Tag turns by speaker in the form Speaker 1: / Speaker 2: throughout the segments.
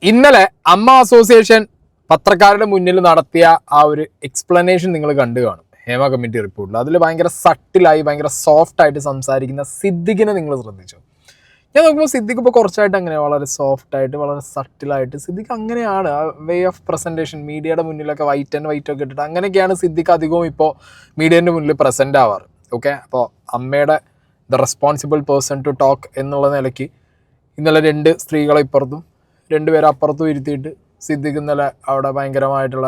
Speaker 1: ഇന്നലെ അമ്മ അസോസിയേഷൻ പത്രക്കാരുടെ മുന്നിൽ നടത്തിയ ആ ഒരു എക്സ്പ്ലനേഷൻ നിങ്ങൾ കണ്ടു കാണും. ഹേമ കമ്മിറ്റി റിപ്പോർട്ടിൽ അതിൽ ഭയങ്കര സട്ടിലായി ഭയങ്കര സോഫ്റ്റ് ആയിട്ട് സംസാരിക്കുന്ന സിദ്ദിഖിനെ നിങ്ങൾ ശ്രദ്ധിച്ചു. ഞാൻ നോക്കുമ്പോൾ സിദ്ദിഖ് ഇപ്പോൾ കുറച്ചായിട്ട് അങ്ങനെ വളരെ സോഫ്റ്റ് ആയിട്ട് വളരെ സട്ടിലായിട്ട് സിദ്ദിഖ് അങ്ങനെയാണ്. ആ വേ ഓഫ് പ്രസൻറ്റേഷൻ മീഡിയയുടെ മുന്നിലൊക്കെ വൈറ്റ് ആൻഡ് വൈറ്റ് ഒക്കെ ഇട്ടിട്ട് അങ്ങനെയൊക്കെയാണ് സിദ്ദിഖ് അധികവും ഇപ്പോൾ മീഡിയേൻ്റെ മുന്നിൽ പ്രസൻ്റ് ആവാറ്. ഓക്കെ, അപ്പോൾ അമ്മയുടെ the responsible person to talk എന്നുള്ള നിലയ്ക്ക് ഇന്നലെ രണ്ട് സ്ത്രീകളെ ഇപ്പുറത്തും രണ്ടുപേരെ അപ്പുറത്തും ഇരുത്തിയിട്ട് സിദ്ദിഖ് ഇന്നലെ അവിടെ ഭയങ്കരമായിട്ടുള്ള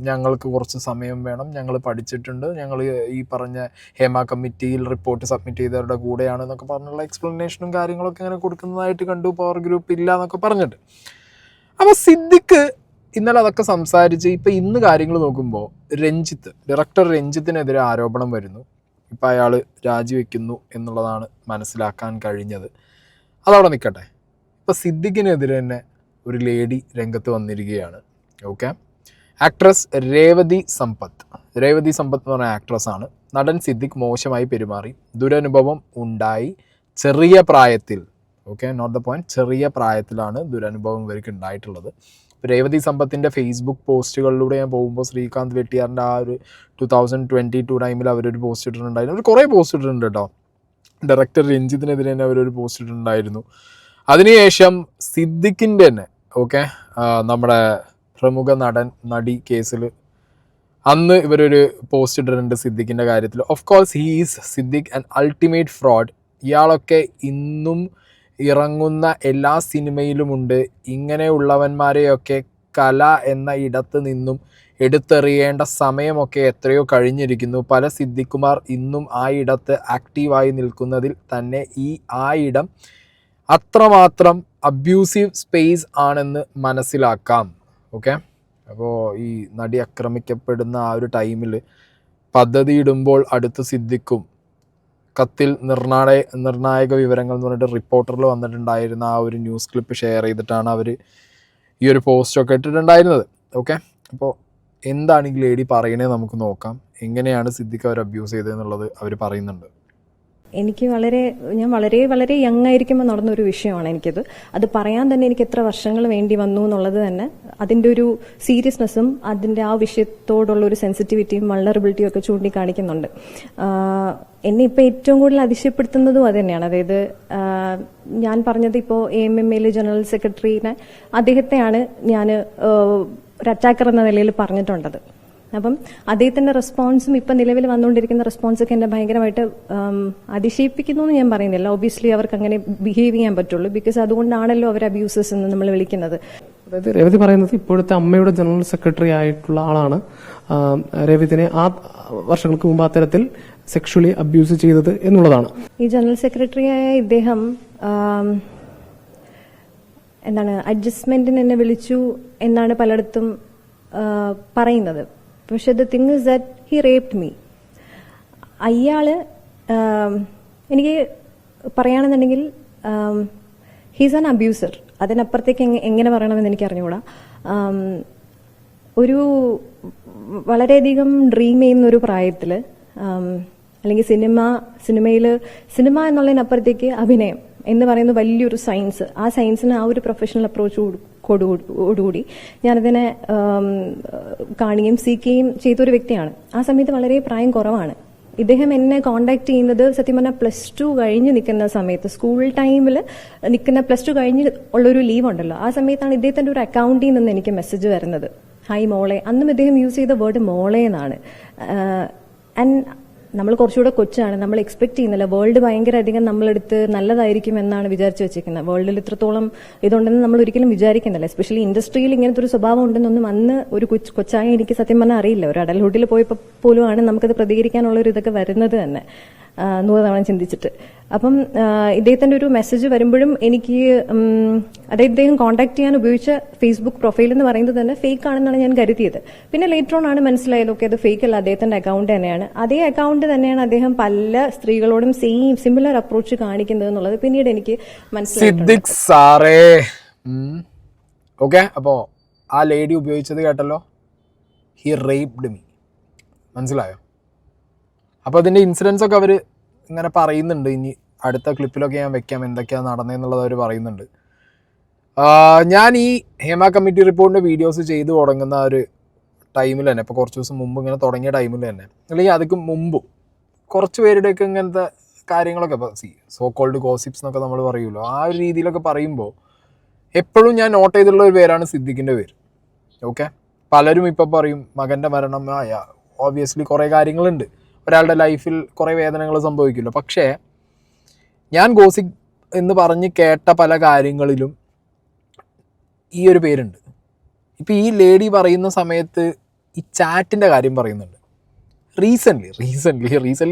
Speaker 1: ഞങ്ങൾക്ക് കുറച്ച് സമയം വേണം, ഞങ്ങൾ പഠിച്ചിട്ടുണ്ട്, ഞങ്ങൾ ഈ പറഞ്ഞ ഹേമ കമ്മിറ്റിയിൽ റിപ്പോർട്ട് സബ്മിറ്റ് ചെയ്തവരുടെ കൂടെയാണ് എന്നൊക്കെ പറഞ്ഞുള്ള എക്സ്പ്ലനേഷനും കാര്യങ്ങളൊക്കെ ഇങ്ങനെ കൊടുക്കുന്നതായിട്ട് കണ്ടു. പവർ ഗ്രൂപ്പ് ഇല്ല എന്നൊക്കെ പറഞ്ഞിട്ട്. അപ്പോൾ സിദ്ദിഖ് ഇന്നലെ അതൊക്കെ സംസാരിച്ച് ഇപ്പോൾ ഇന്ന് കാര്യങ്ങൾ നോക്കുമ്പോൾ ഡയറക്ടർ രഞ്ജിത്തിനെതിരെ ആരോപണം വരുന്നു. ഇപ്പോൾ അയാൾ രാജിവെക്കുന്നു എന്നുള്ളതാണ് മനസ്സിലാക്കാൻ കഴിഞ്ഞത്. അതവിടെ നിൽക്കട്ടെ. ഇപ്പോൾ സിദ്ദിഖിനെതിരെ തന്നെ ഒരു ലേഡി രംഗത്ത് വന്നിരിക്കുകയാണ്. ഓക്കെ, ആക്ട്രസ് രേവതി സമ്പത്ത് എന്ന് പറഞ്ഞ ആക്ട്രസ്സാണ്. നടൻ സിദ്ദിഖ് മോശമായി പെരുമാറി, ദുരനുഭവം ഉണ്ടായി ചെറിയ പ്രായത്തിൽ. ഓക്കെ, നോട്ട് ദ പോയിന്റ്, ചെറിയ പ്രായത്തിലാണ് ദുരനുഭവം ഇവർക്ക് ഉണ്ടായിട്ടുള്ളത്. രേവതി സമ്പത്തിൻ്റെ ഫേസ്ബുക്ക് പോസ്റ്റുകളിലൂടെ ഞാൻ പോകുമ്പോൾ ശ്രീകാന്ത് വെട്ടിയാറിൻ്റെ ആ ഒരു 2022 ടൈമിൽ അവരൊരു പോസ്റ്റ് ഇട്ടിട്ടുണ്ടായിരുന്നു. അവർ കുറേ പോസ്റ്റ് ഇട്ടിട്ടുണ്ട് കേട്ടോ. ഡയറക്ടർ രഞ്ജിത്തിനെതിരെ തന്നെ അവരൊരു പോസ്റ്റ് ഇട്ടിട്ടുണ്ടായിരുന്നു. അതിനുശേഷം സിദ്ദിഖിൻ്റെ തന്നെ നമ്മുടെ പ്രമുഖ നടി കേസിൽ അന്ന് ഇവരൊരു പോസ്റ്റ് ഇട്ടിട്ടുണ്ട് സിദ്ദിഖിൻ്റെ കാര്യത്തിൽ. Of course he is Siddique an ultimate fraud. ഇയാളൊക്കെ ഇന്നും ഇറങ്ങുന്ന എല്ലാ സിനിമയിലുമുണ്ട്. ഇങ്ങനെയുള്ളവന്മാരെയൊക്കെ കല എന്ന ഇടത്ത് നിന്നും എടുത്തെറിയേണ്ട സമയമൊക്കെ എത്രയോ കഴിഞ്ഞിരിക്കുന്നു. പല സിദ്ദിഖുമാർ ഇന്നും ആ ഇടത്ത് ആക്റ്റീവായി നിൽക്കുന്നതിൽ തന്നെ ആ ഇടം അത്രമാത്രം അബ്യൂസീവ് സ്പേസ് ആണെന്ന് മനസ്സിലാക്കാം. ഓക്കെ, അപ്പോൾ ഈ നടി ആക്രമിക്കപ്പെടുന്ന ആ ഒരു ടൈമിൽ പദ്ധതി ഇടുമ്പോൾ അടുത്ത് സിദ്ദിഖും കത്തിൽ നിർണായക വിവരങ്ങൾ എന്ന് പറഞ്ഞിട്ട് റിപ്പോർട്ടറിൽ വന്നിട്ടുണ്ടായിരുന്ന ആ ഒരു ന്യൂസ് ക്ലിപ്പ് ഷെയർ ചെയ്തിട്ടാണ് അവർ ഈ ഒരു പോസ്റ്റൊക്കെ ഇട്ടിട്ടുണ്ടായിരുന്നത്. ഓക്കെ, അപ്പോൾ എന്താണ് ഈ ലേഡി പറയണത് നമുക്ക് നോക്കാം. എങ്ങനെയാണ് സിദ്ദിഖ് അവർ അബ്യൂസ് ചെയ്തതെന്നുള്ളത് അവർ പറയുന്നുണ്ട്.
Speaker 2: ഞാൻ വളരെ യങ് ആയിരിക്കുമ്പോൾ നടന്നൊരു വിഷയമാണ് എനിക്കത്. അത് പറയാൻ തന്നെ എനിക്ക് എത്ര വർഷങ്ങൾ വേണ്ടി വന്നു എന്നുള്ളത് തന്നെ അതിൻ്റെ ഒരു സീരിയസ്നെസ്സും അതിൻ്റെ ആ വിഷയത്തോടുള്ള ഒരു സെൻസിറ്റിവിറ്റിയും വൾണറബിലിറ്റിയും ഒക്കെ ചൂണ്ടിക്കാണിക്കുന്നുണ്ട്. എന്നെ ഇപ്പോൾ ഏറ്റവും കൂടുതൽ അതിശയപ്പെടുത്തുന്നതും അത് തന്നെയാണ്. അതായത് ഞാൻ പറഞ്ഞത് ഇപ്പോൾ AMMA ജനറൽ സെക്രട്ടറിനെ അദ്ദേഹത്തെയാണ് ഞാൻ ഒരു അറ്റാക്കർ എന്ന നിലയിൽ പറഞ്ഞിട്ടുള്ളത്. അപ്പം അദ്ദേഹത്തിന്റെ റെസ്പോൺസും ഇപ്പം നിലവിൽ വന്നുകൊണ്ടിരിക്കുന്ന റെസ്പോൺസൊക്കെ എന്നെ ഭയങ്കരമായിട്ട് അതിശയിപ്പിക്കുന്നു എന്ന് ഞാൻ പറയുന്നില്ല. ഒബ്വിയസ്ലി അവർക്ക് അങ്ങനെ ബിഹേവ് ചെയ്യാൻ പറ്റുള്ളൂ, ബിക്കോസ് അതുകൊണ്ടാണല്ലോ അവർ അബ്യൂസസ് എന്ന് നമ്മൾ വിളിക്കുന്നത്.
Speaker 3: അതായത് രേവതി പറയുന്നത് ഇപ്പോഴത്തെ അമ്മയുടെ ജനറൽ സെക്രട്ടറി ആയിട്ടുള്ള ആളാണ് രേവതിനെ ആ വർഷങ്ങൾക്ക് മുമ്പ് അത്തരത്തിൽ സെക്ഷുവലി അബ്യൂസ് ചെയ്തത് എന്നുള്ളതാണ്.
Speaker 2: ഈ ജനറൽ സെക്രട്ടറിയായ ഇദ്ദേഹം അഡ്ജസ്റ്റ്മെന്റിന് എന്നെ വിളിച്ചു എന്നാണ് പലയിടത്തും പറയുന്നത്. പക്ഷെ the thing is that he raped me. അയാള് എനിക്ക് പറയുകയാണെന്നുണ്ടെങ്കിൽ ഹീസ് ആൻ അബ്യൂസർ. അതിനപ്പുറത്തേക്ക് എങ്ങനെ പറയണമെന്ന് എനിക്ക് അറിഞ്ഞുകൂടാ. ഒരു വളരെയധികം ഡ്രീം ചെയ്യുന്ന ഒരു പ്രായത്തിൽ അല്ലെങ്കിൽ സിനിമ എന്നുള്ളതിനപ്പുറത്തേക്ക് അഭിനയം എന്ന് പറയുന്ന വലിയൊരു സയൻസ്. ആ സയൻസിന് ആ ഒരു പ്രൊഫഷണൽ അപ്രോച്ചോടുകൂടി ഞാനതിനെ കാണുകയും സീക്കുകയും ചെയ്തൊരു വ്യക്തിയാണ്. ആ സമയത്ത് വളരെ പ്രായം കുറവാണ്. ഇദ്ദേഹം എന്നെ കോണ്ടാക്ട് ചെയ്യുന്നത് സത്യം പറഞ്ഞാൽ +2 കഴിഞ്ഞ് നിൽക്കുന്ന സമയത്ത്, സ്കൂൾ ടൈമിൽ നിൽക്കുന്ന +2 കഴിഞ്ഞ് ഉള്ളൊരു ലീവ് ഉണ്ടല്ലോ, ആ സമയത്താണ് ഇദ്ദേഹത്തിന്റെ ഒരു അക്കൗണ്ടിൽ നിന്ന് എനിക്ക് മെസ്സേജ് വരുന്നത്. ഹായ് മോളെ. അന്നും ഇദ്ദേഹം യൂസ് ചെയ്ത വേർഡ് മോളെ എന്നാണ്. ആൻഡ് നമ്മൾ കുറച്ചുകൂടെ കൊച്ചാണ്, നമ്മൾ എക്സ്പെക്ട് ചെയ്യുന്നില്ല. വേൾഡ് ഭയങ്കര അധികം നമ്മളെടുത്ത് നല്ലതായിരിക്കും എന്നാണ് വിചാരിച്ചു വെച്ചിരിക്കുന്നത്. വേൾഡിൽ ഇത്രത്തോളം ഇതുണ്ടെന്ന് നമ്മൾ ഒരിക്കലും വിചാരിക്കുന്നില്ല. എസ്പെഷ്യലി ഇൻഡസ്ട്രിയിൽ ഇങ്ങനത്തെ ഒരു സ്വഭാവം ഉണ്ടെന്നൊന്നും അന്ന് ഒരു കൊച്ചായ എനിക്ക് സത്യം പറഞ്ഞാൽ അറിയില്ല. ഒരു അഡൽഹുഡിൽ പോയപ്പോൾ പോലും ആണ് നമുക്കത് പ്രതികരിക്കാനുള്ള ഒരു ഇതൊക്കെ വരുന്നത് തന്നെ 100 തവണ ചിന്തിച്ചിട്ട്. അപ്പം ഇദ്ദേഹത്തിന്റെ ഒരു മെസ്സേജ് വരുമ്പോഴും എനിക്ക് അതായത് ഇദ്ദേഹം കോൺടാക്ട് ചെയ്യാൻ ഉപയോഗിച്ച ഫേസ്ബുക്ക് പ്രൊഫൈൽ എന്ന് പറയുന്നത് തന്നെ ഫേക്ക് ആണെന്നാണ് ഞാൻ കരുതിയത്. പിന്നെ ലേറ്റർ ഓൺ ആണ് മനസ്സിലായത് ഓക്കെ അത് ഫേക്ക് അല്ല, അദ്ദേഹത്തിന്റെ അക്കൗണ്ട് തന്നെയാണ്. അതേ അക്കൗണ്ട് തന്നെയാണ് അദ്ദേഹം പല സ്ത്രീകളോടും സിമിലർ അപ്രോച്ച് കാണിക്കുന്നത് എന്നുള്ളത് പിന്നീട് എനിക്ക് മനസ്സിലായി.
Speaker 1: അപ്പോ ആ ലേഡി ഉപയോഗിച്ചത് കേട്ടല്ലോ, ഹി റേപ്ഡ് മീ. മനസ്സിലായോ? അപ്പോൾ അതിൻ്റെ ഇൻസിഡൻസ് ഒക്കെ അവർ ഇങ്ങനെ പറയുന്നുണ്ട്. ഇനി അടുത്ത ക്ലിപ്പിലൊക്കെ ഞാൻ വെക്കാം എന്തൊക്കെയാണ് നടന്നതെന്നുള്ളത് അവർ പറയുന്നുണ്ട്. ഞാൻ ഈ ഹേമ കമ്മിറ്റി റിപ്പോർട്ടിൻ്റെ വീഡിയോസ് ചെയ്തു തുടങ്ങുന്ന ഒരു ടൈമിൽ തന്നെ, ഇപ്പോൾ കുറച്ച് ദിവസം മുമ്പ് ഇങ്ങനെ തുടങ്ങിയ ടൈമിൽ തന്നെ, അല്ലെങ്കിൽ അതിക്ക് മുമ്പും കുറച്ച് പേരുടെയൊക്കെ ഇങ്ങനത്തെ കാര്യങ്ങളൊക്കെ ഇപ്പോൾ സോ കോൾഡ് ഗോസിപ്സ് എന്നൊക്കെ നമ്മൾ പറയുമല്ലോ, ആ ഒരു രീതിയിലൊക്കെ പറയുമ്പോൾ എപ്പോഴും ഞാൻ നോട്ട് ചെയ്തിട്ടുള്ള ഒരു പേരാണ് സിദ്ദിഖിൻ്റെ പേര്. ഓക്കെ, പലരും ഇപ്പോൾ പറയും മകൻ്റെ മരണം, ഓബിയസ്ലി കുറേ കാര്യങ്ങളുണ്ട്, ഒരാളുടെ ലൈഫിൽ കുറേ വേദനകൾ സംഭവിക്കുമല്ലോ. പക്ഷേ ഞാൻ ഗോസിപ്പ് എന്ന് പറഞ്ഞ് കേട്ട പല കാര്യങ്ങളിലും ഈ ഒരു പേരുണ്ട്. ഇപ്പോൾ ഈ ലേഡി പറയുന്ന സമയത്ത് ഈ ചാറ്റിൻ്റെ കാര്യം പറയുന്നുണ്ട്. റീസെൻ്റ്ലി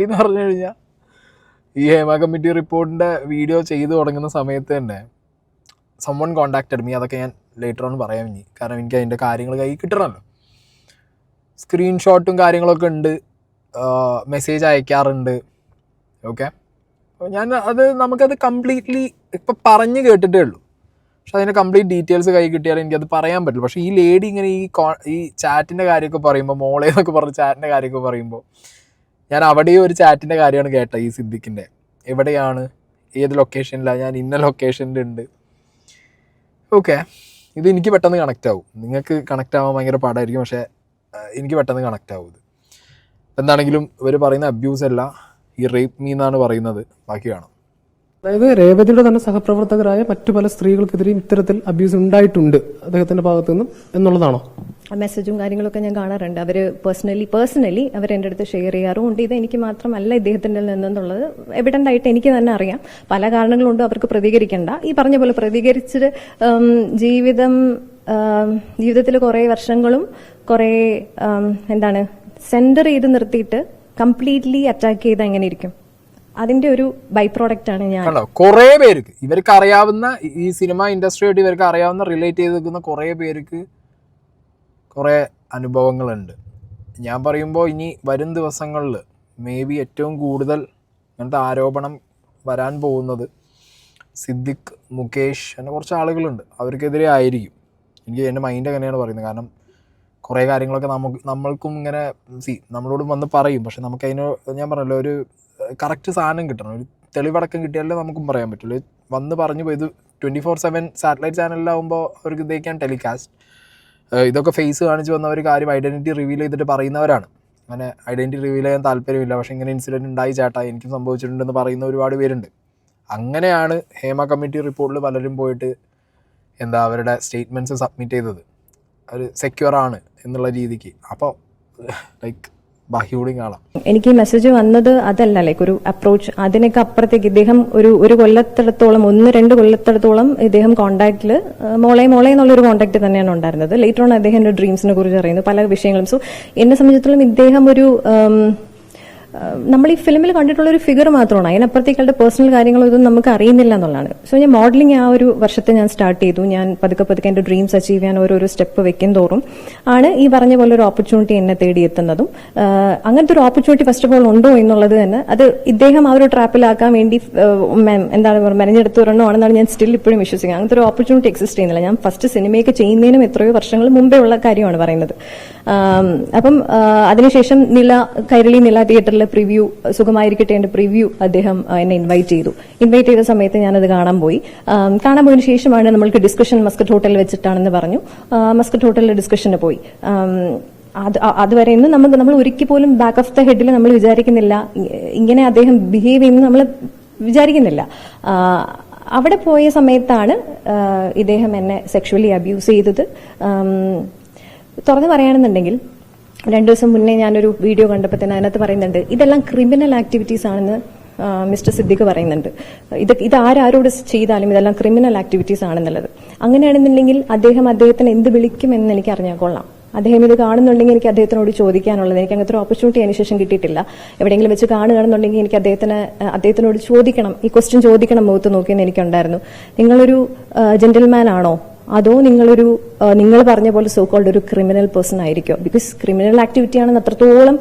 Speaker 1: എന്ന് പറഞ്ഞു കഴിഞ്ഞാൽ ഈ ഹേമ കമ്മിറ്റി റിപ്പോർട്ടിൻ്റെ വീഡിയോ ചെയ്തു തുടങ്ങുന്ന സമയത്ത് തന്നെ someone contacted me. അതൊക്കെ ഞാൻ ലേറ്റർ ഓൺ പറയാം ഇനി, കാരണം എനിക്ക് അതിൻ്റെ കാര്യങ്ങൾ കൈ കിട്ടണമല്ലോ. സ്ക്രീൻഷോട്ടും കാര്യങ്ങളൊക്കെ ഉണ്ട്, മെസ്സേജ് അയക്കാറുണ്ട്. ഓക്കെ, അപ്പോൾ നമുക്കത് കംപ്ലീറ്റ്ലി ഇപ്പം പറഞ്ഞ് കേട്ടിട്ടേ ഉള്ളൂ, പക്ഷെ അതിൻ്റെ കംപ്ലീറ്റ് ഡീറ്റെയിൽസ് കൈ കിട്ടിയാൽ എനിക്കത് പറയാൻ പറ്റില്ല. പക്ഷേ ഈ ലേഡി ഇങ്ങനെ ഈ ചാറ്റിൻ്റെ കാര്യമൊക്കെ പറയുമ്പോൾ, മോളെ എന്നൊക്കെ പറഞ്ഞ് ചാറ്റിൻ്റെ കാര്യമൊക്കെ പറയുമ്പോൾ, ഞാൻ അവിടെയും ഒരു ചാറ്റിൻ്റെ കാര്യമാണ് കേട്ടത്, ഈ സിദ്ദിഖിൻ്റെ. എവിടെയാണ്, ഏത് ലൊക്കേഷനിലാണ്, ഞാൻ ഇന്ന ലൊക്കേഷനിലുണ്ട്. ഓക്കെ, ഇത് എനിക്ക് പെട്ടെന്ന് കണക്റ്റ് ആവും, നിങ്ങൾക്ക് കണക്റ്റ് ആവാൻ ഭയങ്കര പാടായിരിക്കും, പക്ഷേ എനിക്ക് പെട്ടെന്ന് കണക്റ്റ് ആവും. ഇത് എന്താണെങ്കിലും ഇവർ പറയുന്ന അബ്യൂസ് അല്ല, ഈ റേപ്പ് മീ എന്നാണ് പറയുന്നത്. ബാക്കി കാണാം.
Speaker 3: അതായത് രേവതിയുടെ തന്നെ സഹപ്രവർത്തകരായ മറ്റു പല സ്ത്രീകൾക്കെതിരെയും ഇത്തരത്തിൽ അബ്യൂസ് ഉണ്ടായിട്ടുണ്ട് അദ്ദേഹത്തിന്റെ ഭാഗത്തു നിന്നും എന്നുള്ളതാണോ?
Speaker 2: മെസ്സേജും കാര്യങ്ങളൊക്കെ ഞാൻ കാണാറുണ്ട്. അവർ പേഴ്സണലി അവർ എൻ്റെ അടുത്ത് ഷെയർ ചെയ്യാറുമുണ്ട്. ഇത് എനിക്ക് മാത്രമല്ല ഇദ്ദേഹത്തിൻ്റെ നിന്നുള്ളത് എവിഡന്റ് ആയിട്ട് എനിക്ക് തന്നെ അറിയാം. പല കാരണങ്ങളുണ്ട് അവർക്ക് പ്രതികരിക്കേണ്ട. ഈ പറഞ്ഞ പോലെ പ്രതികരിച്ചിട്ട് ജീവിതത്തിൽ കുറേ വർഷങ്ങളും കുറേ സെന്റർ ചെയ്ത് നിർത്തിയിട്ട് കംപ്ലീറ്റ്ലി അറ്റാക്ക് ചെയ്ത് എങ്ങനെ ഇരിക്കും? അതിന്റെ ഒരു ബൈ പ്രോഡക്റ്റ് ആണ് ഞാൻ.
Speaker 1: കുറെ പേർക്ക് ഇവർക്ക് അറിയാവുന്ന, ഈ സിനിമ ഇൻഡസ്ട്രിയായിട്ട് ഇവർക്ക് അറിയാവുന്ന, റിലേറ്റ് ചെയ്ത് നിൽക്കുന്ന കുറെ പേർക്ക് കുറെ അനുഭവങ്ങളുണ്ട്. ഞാൻ പറയുമ്പോൾ ഇനി വരും ദിവസങ്ങളിൽ മേ ബി ഏറ്റവും കൂടുതൽ അങ്ങനത്തെ ആരോപണം വരാൻ പോകുന്നത് സിദ്ദിഖ്, മുകേഷ് അങ്ങനെ കുറച്ച് ആളുകളുണ്ട്, അവർക്കെതിരെ ആയിരിക്കും. എനിക്ക് എൻ്റെ മൈൻഡ് അങ്ങനെയാണ് പറയുന്നത്. കാരണം കുറേ കാര്യങ്ങളൊക്കെ നമ്മൾക്കും ഇങ്ങനെ നമ്മളോടും വന്ന് പറയും, പക്ഷെ നമുക്കതിന് ഞാൻ പറഞ്ഞല്ലോ ഒരു കറക്റ്റ് സാധനം കിട്ടണം, ഒരു തെളിവടക്കം കിട്ടിയാലേ നമുക്കും പറയാൻ പറ്റുള്ളൂ. വന്ന് പറഞ്ഞു പോയി, ഇത് 24/7 സാറ്റലൈറ്റ് ചാനലിലാവുമ്പോൾ അവർക്ക് ദേ ക്യാൻ ടെലികാസ്റ്റ്. ഇതൊക്കെ ഫേസ് കാണിച്ച് വന്നവർ കാര്യം ഐഡൻറ്റിറ്റി റിവീൽ ചെയ്തിട്ട് പറയുന്നവരാണ്. അങ്ങനെ ഐഡൻറ്റിറ്റി റിവീൽ ചെയ്യാൻ താല്പര്യമില്ല, പക്ഷേ ഇങ്ങനെ ഇൻസിഡൻറ്റ് ഉണ്ടായി ചേട്ടാ, എനിക്കും സംഭവിച്ചിട്ടുണ്ടെന്ന് പറയുന്ന ഒരുപാട് പേരുണ്ട്. അങ്ങനെയാണ് ഹേമ കമ്മിറ്റി റിപ്പോർട്ടിൽ പലരും പോയിട്ട് അവരുടെ സ്റ്റേറ്റ്മെൻറ്റ്സ് സബ്മിറ്റ് ചെയ്തത്, ഒരു സെക്യൂർ ആണ് എന്നുള്ള രീതിക്ക്. അപ്പോൾ ലൈക്ക് ബാഹ്യൂഡിങ് ആളാണ്.
Speaker 2: എനിക്ക് ഈ മെസ്സേജ് വന്നത് അതല്ല, ലൈക്ക് ഒരു അപ്രോച്ച്. അതിനൊക്കെ അപ്പുറത്തേക്ക് ഇദ്ദേഹം ഒരു കൊല്ലത്തിടത്തോളം, 1-2 കൊല്ലത്തിടത്തോളം ഇദ്ദേഹം കോൺടാക്റ്റിൽ മോളെ എന്നുള്ളൊരു കോൺടാക്ട് തന്നെയാണ് ഉണ്ടായിരുന്നത്. ലേറ്റർ ഓൺ അദ്ദേഹം എൻ്റെ ഡ്രീംസിനെ കുറിച്ച് അറിയുന്നു, പല വിഷയങ്ങളും. സോ എന്നെ സംബന്ധിച്ചിടത്തോളം ഇദ്ദേഹം നമ്മൾ ഈ ഫിലിമിൽ കണ്ടിട്ടുള്ള ഒരു ഫിഗർ മാത്രമാണ്, അതിനപ്പുറത്തേക്കുള്ള പേഴ്സണൽ കാര്യങ്ങളോ ഇതൊന്നും നമുക്ക് അറിയുന്നില്ല എന്നുള്ളതാണ്. സോ ഞാൻ മോഡലിംഗ് ആ ഒരു വർഷത്തെ ഞാൻ സ്റ്റാർട്ട് ചെയ്തു. ഞാൻ പതുക്കെ എൻ്റെ ഡ്രീംസ് അച്ചീവ് ചെയ്യാൻ ഓരോരോ സ്റ്റെപ്പ് വെക്കും തോറും ആണ് ഈ പറഞ്ഞ പോലെ ഒരു ഓപ്പർച്യൂണിറ്റി എന്നെ തേടിയെത്തുന്നതും. അങ്ങനത്തെ ഒരു ഓപ്പർച്യൂണിറ്റി ഫസ്റ്റ് ഓഫ് ഓൾ ഉണ്ടോ എന്നുള്ളത് തന്നെ അത് ഇദ്ദേഹം ആ ഒരു ട്രാപ്പിലാക്കാൻ വേണ്ടി മെനഞ്ഞെടുത്ത് വരണമെന്നാണ് ഞാൻ സ്റ്റിൽ ഇപ്പോഴും വിശ്വസിക്കുന്നത്. അങ്ങനത്തെ ഒരു ഓപ്പർച്യൂണിറ്റി എക്സിസ്റ്റ് ചെയ്യുന്നില്ല. ഞാൻ ഫസ്റ്റ് സിനിമയൊക്കെ ചെയ്യുന്നതിനും എത്രയോ വർഷങ്ങൾ മുമ്പേ ഉള്ള കാര്യമാണ് പറയുന്നത്. അപ്പം അതിനുശേഷം കൈരളി നില തിയേറ്ററിൽ പ്രിവ്യൂ, സുഖമായിരിക്കട്ടെ എന്റെ പ്രിവ്യൂ അദ്ദേഹം എന്നെ ഇൻവൈറ്റ് ചെയ്ത സമയത്ത് ഞാനത് കാണാൻ പോയതിനു ശേഷമാണ് നമ്മൾക്ക് ഡിസ്കഷൻ മസ്കറ്റ് ഹോട്ടലിൽ വെച്ചിട്ടാണെന്ന് പറഞ്ഞു. മസ്കറ്റ് ഹോട്ടലിൽ ഡിസ്കഷന് പോയി. അതുവരെ നമ്മൾ ഒരിക്കൽ പോലും ബാക്ക് ഓഫ് ദ ഹെഡിൽ നമ്മൾ വിചാരിക്കുന്നില്ല ഇങ്ങനെ അദ്ദേഹം ബിഹേവ് ചെയ്യുന്നത് നമ്മൾ വിചാരിക്കുന്നില്ല. അവിടെ പോയ സമയത്താണ് ഇദ്ദേഹം എന്നെ സെക്ഷുവലി അബ്യൂസ് ചെയ്തത്. തുറന്നു പറയുകയാണെന്നുണ്ടെങ്കിൽ 2 ദിവസം മുന്നേ ഞാനൊരു വീഡിയോ കണ്ടപ്പോൾ തന്നെ അതിനകത്ത് പറയുന്നുണ്ട് ഇതെല്ലാം ക്രിമിനൽ ആക്ടിവിറ്റീസ് ആണെന്ന് മിസ്റ്റർ സിദ്ദിഖ് പറയുന്നുണ്ട്. ഇത് ആരോട് ചെയ്താലും ഇതെല്ലാം ക്രിമിനൽ ആക്ടിവിറ്റീസ് ആണെന്നുള്ളത്. അങ്ങനെയാണെന്നുണ്ടെങ്കിൽ അദ്ദേഹത്തിന് എന്ത് വിളിക്കുമെന്ന് എനിക്ക് അറിഞ്ഞാൽ കൊള്ളാം. അദ്ദേഹം ഇത് കാണുന്നുണ്ടെങ്കിൽ എനിക്ക് അദ്ദേഹത്തിനോട് ചോദിക്കാനുള്ളത്, എനിക്ക് അങ്ങനത്തെ ഒരു ഓപ്പർച്യൂണിറ്റി അതിന് ശേഷം കിട്ടിയിട്ടില്ല. എവിടെയെങ്കിലും വെച്ച് കാണുകയാണെന്നുണ്ടെങ്കിൽ എനിക്ക് അദ്ദേഹത്തിനോട് ചോദിക്കണം, ഈ ക്വസ്റ്റ്യൻ ചോദിക്കണം, മുഖത്ത് നോക്കിയെന്ന് എനിക്കുണ്ടായിരുന്നു. നിങ്ങളൊരു ജെന്റിൽമാൻ ആണോ, അതോ നിങ്ങൾ പറഞ്ഞ പോലെ സോ കോൾഡ് ഒരു ക്രിമിനൽ പേഴ്സൺ ആയിരിക്കോ? ബിക്കോസ് ക്രിമിനൽ ആക്ടിവിറ്റി ആണെന്ന് അത്രത്തോളം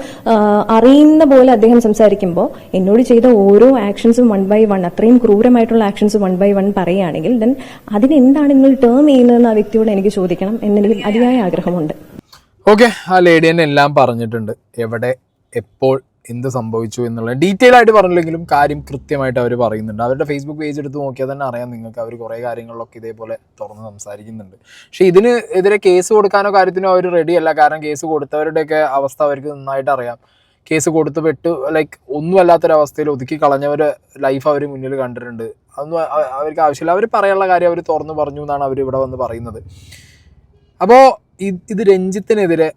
Speaker 2: അറിയുന്ന പോലെ അദ്ദേഹം സംസാരിക്കുമ്പോൾ എന്നോട് ചെയ്ത ഓരോ ആക്ഷൻസും 1 by 1, അത്രയും ക്രൂരമായിട്ടുള്ള ആക്ഷൻസ് 1 by 1 പറയുകയാണെങ്കിൽ ദെൻ അതിനെന്താണ് നിങ്ങൾ ടേം ചെയ്യുന്നതെന്ന് ആ വ്യക്തിയോട് എനിക്ക് ചോദിക്കണം എന്നെനിക്ക് അതിയായ ആഗ്രഹമുണ്ട്.
Speaker 1: ഓക്കെ, ആ ലേഡി തന്നെ എല്ലാം പറഞ്ഞിട്ടുണ്ട്, എവിടെ എപ്പോൾ എന്ത് സംഭവിച്ചു എന്നുള്ള ഡീറ്റെയിൽ ആയിട്ട് പറഞ്ഞില്ലെങ്കിലും കാര്യം കൃത്യമായിട്ട് അവർ പറയുന്നുണ്ട്. അവരുടെ ഫേസ്ബുക്ക് പേജ് എടുത്ത് നോക്കിയാൽ തന്നെ അറിയാം നിങ്ങൾക്ക്, അവർ കുറേ കാര്യങ്ങളിലൊക്കെ ഇതേപോലെ തുറന്ന് സംസാരിക്കുന്നുണ്ട്. പക്ഷേ ഇതിന് എതിരെ കേസ് കൊടുക്കാനോ കാര്യത്തിനോ അവർ റെഡി അല്ല. കാരണം കേസ് കൊടുത്തവരുടെയൊക്കെ അവസ്ഥ അവർക്ക് നന്നായിട്ട് അറിയാം. കേസ് കൊടുത്ത് പെട്ട് ലൈക്ക് ഒന്നും അല്ലാത്തൊരവസ്ഥയിൽ ഒതുക്കി കളഞ്ഞവരുടെ ലൈഫ് അവർ മുന്നിൽ കണ്ടിട്ടുണ്ട്. അതൊന്നും അവർക്ക് ആവശ്യമില്ല. അവർ പറയാനുള്ള കാര്യം അവർ തുറന്ന് പറഞ്ഞു എന്നാണ് അവർ ഇവിടെ വന്ന് പറയുന്നത്. അപ്പോൾ ഇത് രഞ്ജിത്തിനെതിരെ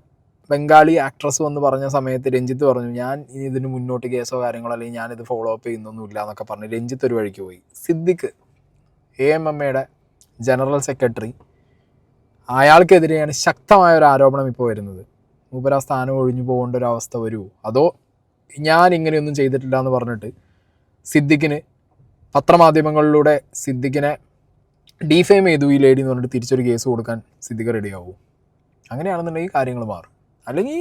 Speaker 1: ബംഗാളി ആക്ട്രസ് വന്ന് പറഞ്ഞ സമയത്ത് രഞ്ജിത്ത് പറഞ്ഞു ഞാൻ ഇനി ഇതിന് മുന്നോട്ട് കേസോ കാര്യങ്ങളോ അല്ലെങ്കിൽ ഞാനിത് ഫോളോ അപ്പ് ചെയ്യുന്നൊന്നുമില്ല എന്നൊക്കെ പറഞ്ഞ് രഞ്ജിത്ത് ഒരു വഴിക്ക് പോയി. സിദ്ദിഖ് AMMയുടെ ജനറൽ സെക്രട്ടറി, അയാൾക്കെതിരെയാണ് ശക്തമായ ഒരു ആരോപണം ഇപ്പോൾ വരുന്നത്. മൂപ്പര് ആ സ്ഥാനം ഒഴിഞ്ഞു പോകേണ്ട ഒരു അവസ്ഥ വരുമോ, അതോ ഞാൻ ഇങ്ങനെയൊന്നും ചെയ്തിട്ടില്ല എന്ന് പറഞ്ഞിട്ട് സിദ്ദിഖിന് പത്രമാധ്യമങ്ങളിലൂടെ സിദ്ദിഖിനെ ഡീഫെയിം ചെയ്തു ഈ ലേഡി എന്ന് പറഞ്ഞിട്ട് തിരിച്ചൊരു കേസ് കൊടുക്കാൻ സിദ്ദിഖ് റെഡിയാവും? അങ്ങനെയാണെന്നുണ്ടെങ്കിൽ കാര്യങ്ങൾ മാറും. അല്ലെങ്കിൽ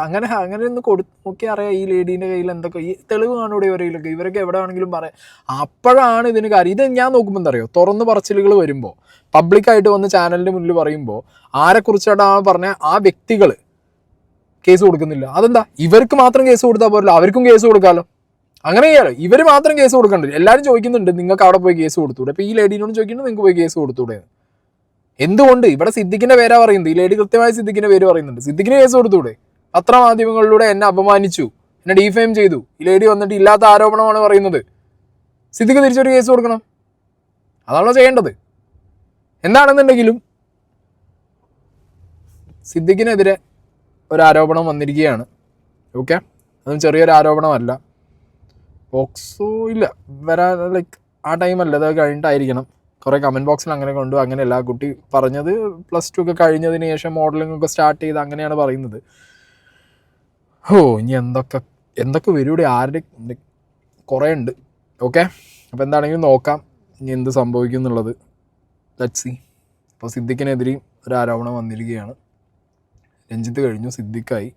Speaker 1: അങ്ങനെ ഒന്ന് നോക്കി അറിയാം ഈ ലേഡീൻ്റെ കയ്യിൽ എന്തൊക്കെ ഈ തെളിവ് കാണൂടെ ഇവരയിലൊക്കെ, ഇവരൊക്കെ എവിടെ വേണമെങ്കിലും പറയാം. അപ്പോഴാണ് ഇതിന് കാര്യം. ഇത് ഞാൻ നോക്കുമ്പോൾ എന്താ അറിയോ, തുറന്ന് പറച്ചിലുകൾ വരുമ്പോൾ പബ്ലിക്കായിട്ട് വന്ന് ചാനലിൻ്റെ മുന്നിൽ പറയുമ്പോൾ ആരെക്കുറിച്ചായിട്ടാണ് പറഞ്ഞ ആ വ്യക്തികൾ കേസ് കൊടുക്കുന്നില്ല. അതെന്താ? ഇവർക്ക് മാത്രം കേസ് കൊടുത്താൽ പോരല്ലോ, അവർക്കും കേസ് കൊടുക്കാമല്ലോ. അങ്ങനെ ചെയ്യാലോ, ഇവർ മാത്രം കേസ് കൊടുക്കണ്ടല്ലോ. എല്ലാവരും ചോദിക്കുന്നുണ്ട് നിങ്ങൾക്ക് അവിടെ പോയി കേസ് കൊടുത്തൂടെ. അപ്പോൾ ഈ ലേഡീനോട് ചോദിക്കുന്നത് നിങ്ങൾക്ക് പോയി കേസ് കൊടുത്തൂടെ? എന്തുകൊണ്ട്? ഇവിടെ സിദ്ദിഖിൻ്റെ പേരാ പറയുന്നത്. ഈ ലേഡി കൃത്യമായി സിദ്ദിഖിൻ്റെ പേര് പറയുന്നുണ്ട്. സിദ്ദിഖിന് കേസ് കൊടുത്തൂടെ? പത്രമാധ്യമങ്ങളിലൂടെ എന്നെ അപമാനിച്ചു, എന്നെ ഡീഫെയിം ചെയ്തു, ഈ ലേഡി വന്നിട്ട് ഇല്ലാത്ത ആരോപണമാണ് പറയുന്നത്. സിദ്ദിഖ് തിരിച്ചൊരു കേസ് കൊടുക്കണം. അതാണല്ലോ ചെയ്യേണ്ടത്. എന്താണെന്നുണ്ടെങ്കിലും സിദ്ദിഖിനെതിരെ ഒരു ആരോപണം വന്നിരിക്കുകയാണ്. ഓക്കെ, അതും ചെറിയൊരു ആരോപണമല്ല. ബോക്സോ ഇല്ല വരാൻ ലൈക്ക് ആ ടൈമല്ല, അത് കഴിഞ്ഞിട്ടായിരിക്കണം. കുറേ കമൻറ്റ് ബോക്സിൽ അങ്ങനെ കൊണ്ടു, അങ്ങനെയല്ല. കുട്ടി പറഞ്ഞത് +2 ഒക്കെ കഴിഞ്ഞതിന് ശേഷം മോഡലിംഗ് ഒക്കെ സ്റ്റാർട്ട് ചെയ്ത് അങ്ങനെയാണ് പറയുന്നത്. ഇനി എന്തൊക്കെ വരൂടെ, ആരുടെ കുറേ ഉണ്ട്. ഓക്കെ, അപ്പോൾ എന്താണെങ്കിലും നോക്കാം ഇനി എന്ത് സംഭവിക്കും എന്നുള്ളത്. Let's see. അപ്പോൾ സിദ്ദിഖിനെതിരെയും ഒരു ആരോപണം വന്നിരിക്കുകയാണ്. രഞ്ജിത്ത് കഴിഞ്ഞു, സിദ്ദിഖായി.